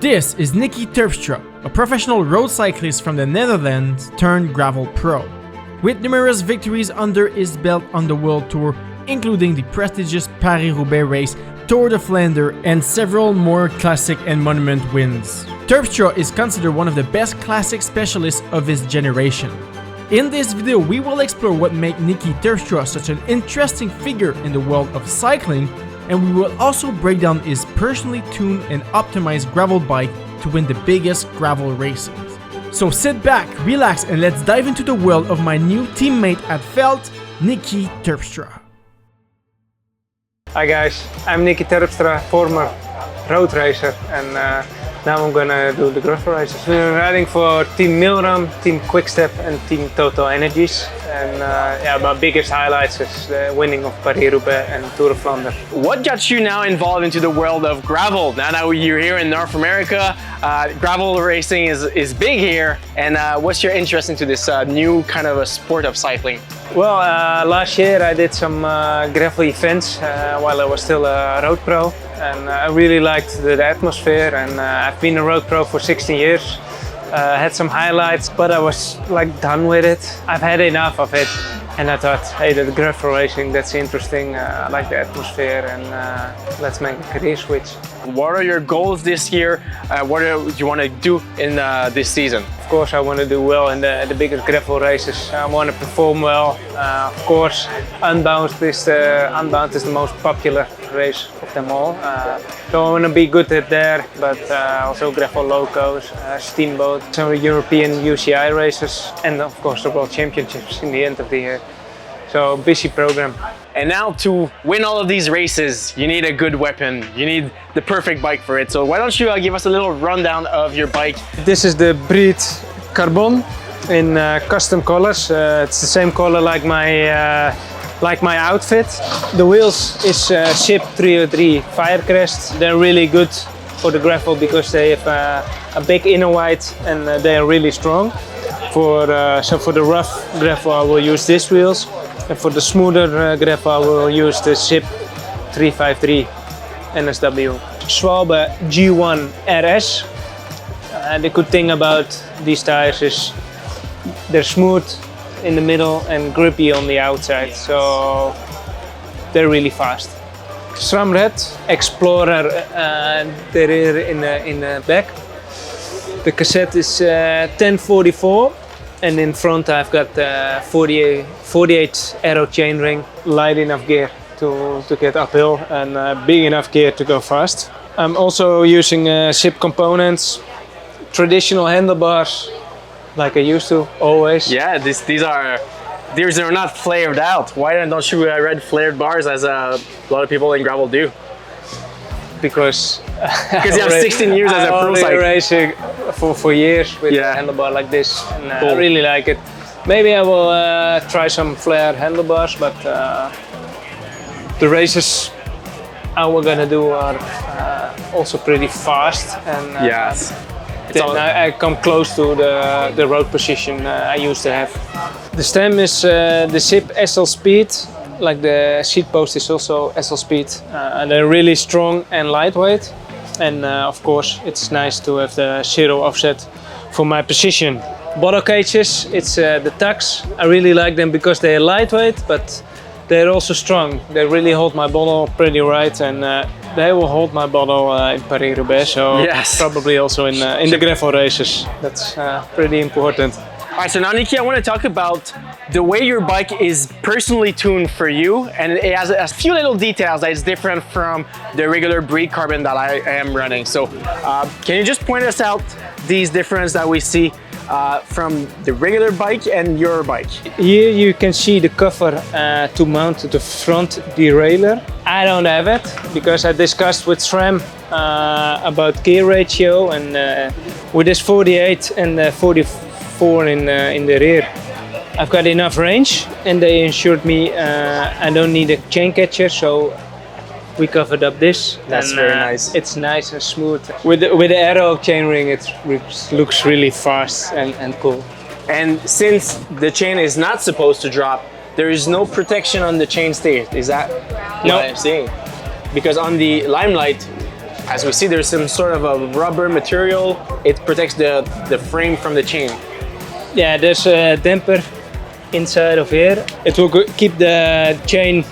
This is Niki TERPSTRA, a professional road cyclist from the Netherlands turned gravel pro. With numerous victories under his belt on the World Tour, including the prestigious Paris-Roubaix race, Tour de Flanders, and several more classic and monument wins. TERPSTRA is considered one of the best classic specialists of his generation. In this video, we will explore what makes Niki TERPSTRA such an interesting figure in the world of cycling, and we will also break down his personally tuned and optimized gravel bike to win the biggest gravel races. So sit back, relax, and let's dive into the world of my new teammate at Veld, Niki TERPSTRA. Hi guys, I'm Niki TERPSTRA, former road racer, and now I'm gonna do the gravel races. We're riding for Team Milram, Team Quickstep and Team Total Energies. And yeah, my biggest highlights is the winning of Paris-Roubaix and Tour de Flanders. What got you now involved into the world of gravel? Now that you're here in North America, gravel racing is big here. And what's your interest into this new kind of a sport of cycling? Well, last year I did some gravel events while I was still a road pro. And I really liked the atmosphere, and I've been a road pro for 16 years. Had some highlights, but I was like done with it. I've had enough of it, and I thought, hey, the gravel racing, that's interesting. I like the atmosphere, and let's make a career switch. What are your goals this year? What do you want to do in this season? Of course, I want to do well in the biggest gravel races. I want to perform well. Of course, Unbound is the most popular race of them all. So I want to be good at there, but also gravel locos, steamboat, some European UCI races, and of course the World Championships in the end of the year. So busy program. And now to win all of these races, you need a good weapon. You need the perfect bike for it. So why don't you give us a little rundown of your bike? This is the breed CRABON in custom colors. It's the same color like my outfit. The wheels is ZIPP 303 FIRECREST. They're really good for the gravel because they have a big inner wide and they are really strong. So for the rough gravel I will use these wheels, and for the smoother gravel I will use the ZIPP 353 NSW. Schwalbe G1 RS. The good thing about these tires is they're smooth in the middle and grippy on the outside, so they're really fast. SRAM Red Explorer, the rear in the back. The cassette is 1044, and in front I've got 48 arrow chainring, light enough gear to get uphill and big enough gear to go fast. I'm also using ZIPP components, traditional handlebars, like I used to, always. Yeah, these are not flared out. Why don't you ride flared bars as a lot of people in gravel do? Because you have 16 years as a pro cyclist. Racing for years with a handlebar like this, and cool. I really like it. Maybe I will try some flare handlebars, but the races we're gonna do are also pretty fast, and yes. I come close to the road position I used to have. The stem is the ZIPP SL Speed, like the SEATPOST is also SL Speed, and they're really strong and lightweight. And of course, it's nice to have the zero offset for my position. Bottle cages, it's the TACKs. I really like them because they're lightweight, but they're also strong. They really hold my bottle pretty right, and they will hold my bottle in Paris-Roubaix, so yes. Probably also in the gravel races. That's pretty important. All right, so now Niki, I want to talk about the way your bike is personally tuned for you, and it has a few little details that is different from the regular breed carbon that I am running. So can you just point us out these differences that we see from the regular bike and your bike? Here you can see the cover to mount the front derailleur. I don't have it because I discussed with SRAM about gear ratio, and with this 48 and 44 in the rear, I've got enough range, and they assured me I don't need a chain catcher, so we covered up this. That's very nice. It's nice and smooth. With the arrow chainring, it looks really fast and cool. And since the chain is not supposed to drop, there is no protection on the chain stay. Is that what I'm saying? Because on the Limelight, as we see, there's some sort of a rubber material. It protects the frame from the chain. Yeah, there's a damper inside of here. It will keep the chain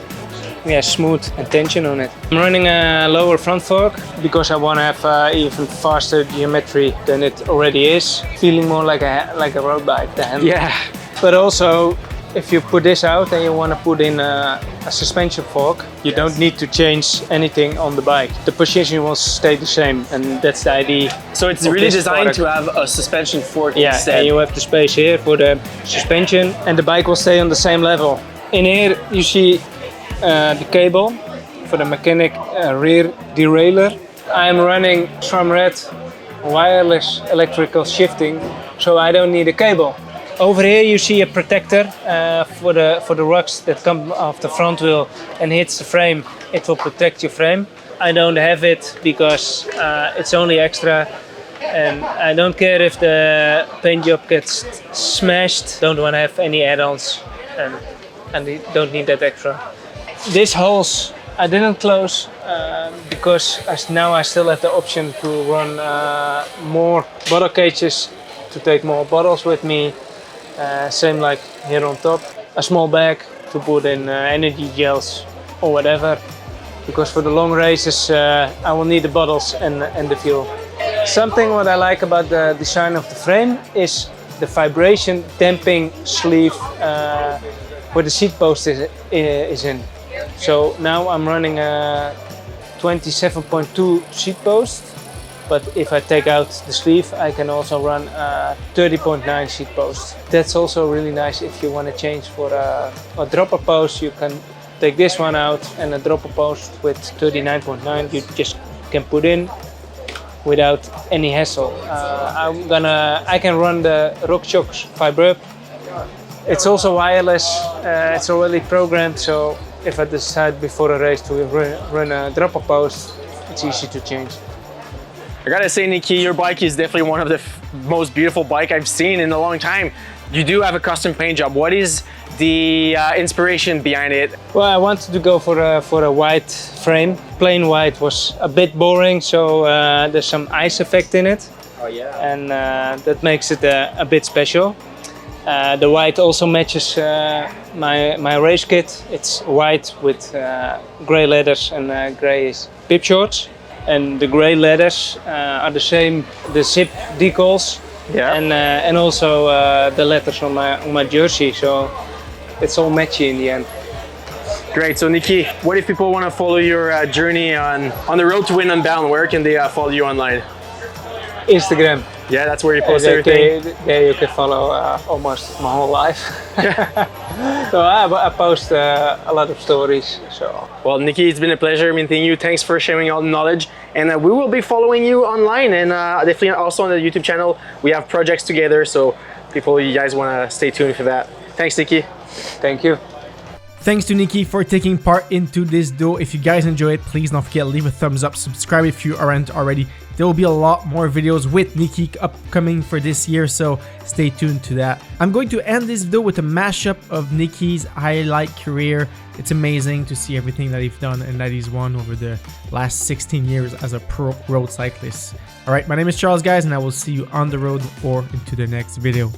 smooth and tension on it. I'm running a lower front fork because I want to have even faster geometry than it already is. Feeling more like a road bike, the handle. Yeah. But also, if you put this out and you want to put in a suspension fork, you don't need to change anything on the bike. The position will stay the same, and that's the idea. So it's really designed to have a suspension fork instead. And you have the space here for the suspension, and the bike will stay on the same level. In here you see the cable for the mechanic rear derailleur. I'm running SRAM-Red wireless electrical shifting, so I don't need a cable. Over here you see a protector for the rocks that come off the front wheel and hits the frame. It will protect your frame. I don't have it because it's only extra, and I don't care if the paint job gets smashed. Don't want to have any add-ons, and you don't need that extra. These holes I didn't close because now I still have the option to run more bottle cages to take more bottles with me. Same like here on top, a small bag to put in energy gels or whatever, because for the long races I will need the bottles and the fuel. Something what I like about the design of the frame is the vibration damping sleeve where the seat post is in. So now I'm running a 27.2 seat post. But if I take out the sleeve, I can also run a 30.9 seat post. That's also really nice if you want to change for a dropper post. You can take this one out, and a dropper post with 39.9 you just can put in without any hassle. I can run the RockShox Vibrep. It's also wireless. It's already programmed, so if I decide before a race to run a dropper post, it's easy to change. I gotta say, Niki, your bike is definitely one of the most beautiful bike I've seen in a long time. You do have a custom paint job. What is the inspiration behind it? Well, I wanted to go for a white frame. Plain white was a bit boring, so there's some ice effect in it. Oh yeah. And that makes it a bit special. The white also matches my race kit. It's white with gray leathers and gray pip shorts. And the gray leathers are the same, the ZIPP decals, and also the letters on my jersey. So it's all matchy in the end. Great. So Niki, what if people want to follow your journey on the road to win Unbound? Where can they follow you online? Instagram. Yeah, that's where you post everything. There you can follow almost my whole life. So I post a lot of stories. So. Well, Niki, it's been a pleasure meeting you. Thanks for sharing all the knowledge. And we will be following you online, and definitely also on the YouTube channel. We have projects together, so you guys want to stay tuned for that. Thanks, Niki. Thank you. Thanks to Niki for taking part into this duo. If you guys enjoy it, please don't forget to leave a thumbs up, subscribe if you aren't already. There will be a lot more videos with Niki upcoming for this year, so stay tuned to that. I'm going to end this video with a mashup of Niki's highlight career. It's amazing to see everything that he's done and that he's won over the last 16 years as a pro road cyclist. Alright, my name is Charles, guys, and I will see you on the road or into the next video.